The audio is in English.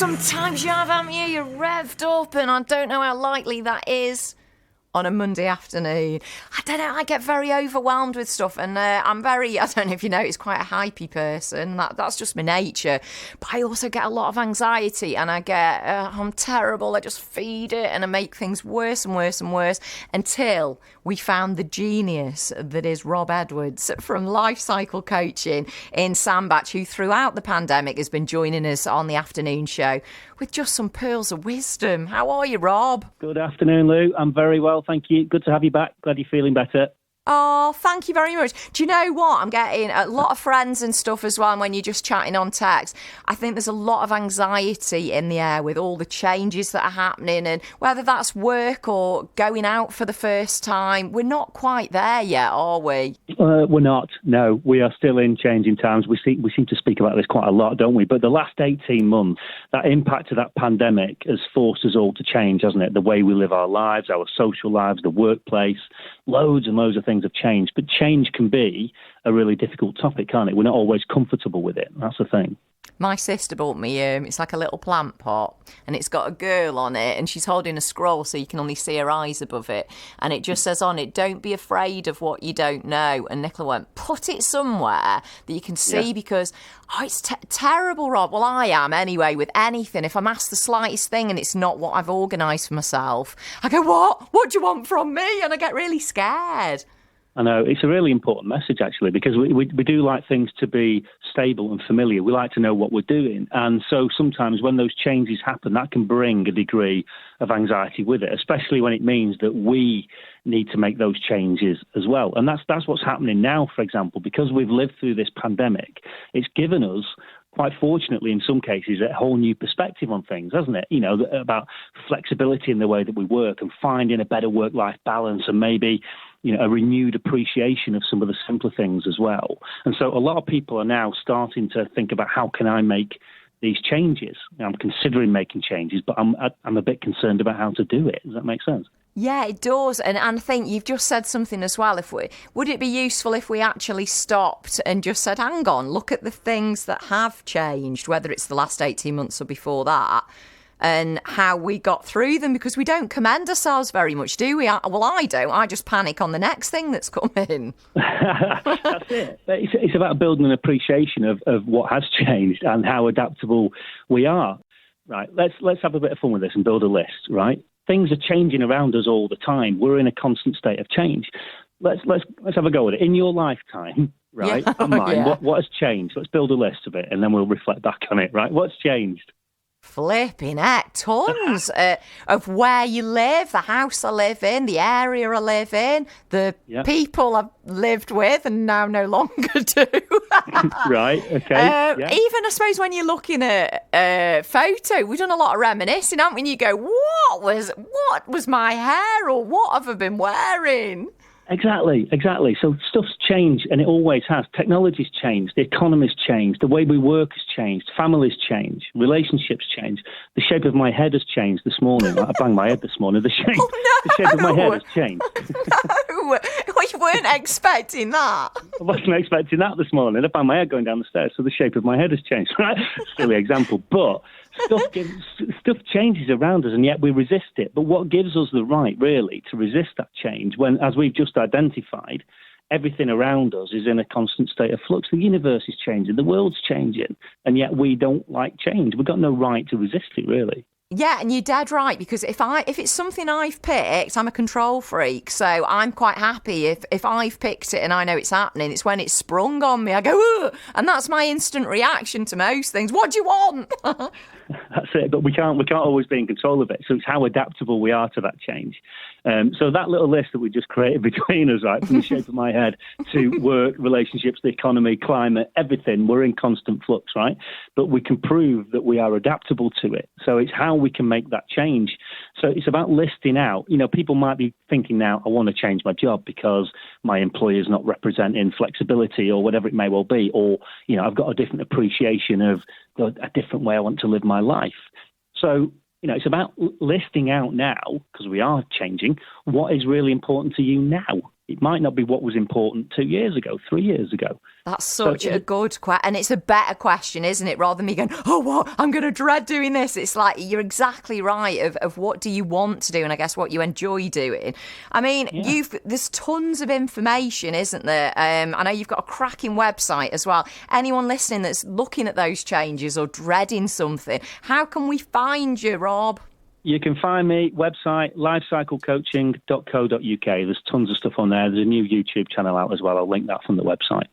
sometimes you have, haven't you? You're revved up, and I don't know how likely that is on a Monday afternoon. I don't know, I get very overwhelmed with stuff, and I'm very, I don't know if you notice, quite a hypey person. That's just my nature. But I also get a lot of anxiety, and I'm terrible. I just feed it, and I make things worse and worse and worse until we found the genius that is Rob Edwards from Life Cycle Coaching in Sandbach, who throughout the pandemic has been joining us on the afternoon show with just some pearls of wisdom. How are you, Rob? Good afternoon, Lou. I'm very well, thank you. Good to have you back. Glad you're feeling better. Oh, thank you very much. Do you know what? I'm getting a lot of friends and stuff as well. And when you're just chatting on text, I think there's a lot of anxiety in the air with all the changes that are happening. And whether that's work or going out for the first time, we're not quite there yet, are we? We're not. No, we are still in changing times. We seem to speak about this quite a lot, don't we? But the last 18 months, that impact of that pandemic has forced us all to change, hasn't it? The way we live our lives, our social lives, the workplace, loads and loads of things have changed. But change can be a really difficult topic, can't it? We're not always comfortable with it. That's the thing. My sister bought me, it's like a little plant pot, and it's got a girl on it, and she's holding a scroll so you can only see her eyes above it. And it just says on it, don't be afraid of what you don't know. And Nicola went, put it somewhere that you can see, because, it's terrible, Rob. Well, I am anyway with anything. If I'm asked the slightest thing and it's not what I've organised for myself, I go, what? What do you want from me? And I get really scared. I know, it's a really important message, actually, because we do like things to be stable and familiar. We like to know what we're doing. And so sometimes when those changes happen, that can bring a degree of anxiety with it, especially when it means that we need to make those changes as well. And that's what's happening now, for example, because we've lived through this pandemic. It's given us, quite fortunately, in some cases, a whole new perspective on things, hasn't it? You know, about flexibility in the way that we work and finding a better work-life balance, and maybe, a renewed appreciation of some of the simpler things as well. And so a lot of people are now starting to think about, how can I make these changes? I'm considering making changes, but I'm a bit concerned about how to do it. Does that make sense? Yeah, it does. And I think you've just said something as well. Would it be useful if we actually stopped and just said, hang on, look at the things that have changed, whether it's the last 18 months or before that, and how we got through them? Because we don't commend ourselves very much, do we? Well, I don't. I just panic on the next thing that's coming. That's it. It's about building an appreciation of what has changed and how adaptable we are. Right, let's have a bit of fun with this and build a list, right? Things are changing around us all the time. We're in a constant state of change. Let's have a go at it. In your lifetime, right, and mine, what has changed? Let's build a list of it, and then we'll reflect back on it, right? What's changed? Flipping heck, tons of where you live, the house I live in, the area I live in, the people I've lived with and now no longer do. Right, okay. Even, I suppose, when you're looking at photo, we've done a lot of reminiscing, haven't we? And you go, what was my hair, or what have I been wearing? Exactly. So stuff's changed, and it always has. Technology's changed, the economy's changed, the way we work has changed, families change, relationships change. The shape of my head has changed this morning. I banged my head this morning. The shape of my head has changed. No, we weren't expecting that. I wasn't expecting that this morning. I found my head going down the stairs, so the shape of my head has changed. Right? Silly example, but stuff changes around us, and yet we resist it. But what gives us the right, really, to resist that change when, as we've just identified, everything around us is in a constant state of flux? The universe is changing, the world's changing, and yet we don't like change. We've got no right to resist it, really. Yeah, and you're dead right, because if it's something I've picked, I'm a control freak, so I'm quite happy if I've picked it and I know it's happening. It's when it's sprung on me, I go, ugh, and that's my instant reaction to most things. What do you want? That's it, but we can't always be in control of it. So it's how adaptable we are to that change. So that little list that we just created between us, right, from the shape of my head to work, relationships, the economy, climate, everything, we're in constant flux, right? But we can prove that we are adaptable to it. So it's how we can make that change. So it's about listing out. People might be thinking now, I want to change my job because my employer's not representing flexibility or whatever it may well be, or, I've got a different appreciation of a different way I want to live my life. So, it's about listing out now, because we are changing, what is really important to you now. it might not be what was important 2 years ago, 3 years ago. That's such a good question. And it's a better question, isn't it? Rather than me going, oh, what? I'm going to dread doing this. It's like, you're exactly right of what do you want to do and I guess what you enjoy doing. I mean, there's tons of information, isn't there? I know you've got a cracking website as well. Anyone listening that's looking at those changes or dreading something, how can we find you, Rob? You can find me, website, lifecyclecoaching.co.uk. There's tons of stuff on there. There's a new YouTube channel out as well. I'll link that from the website.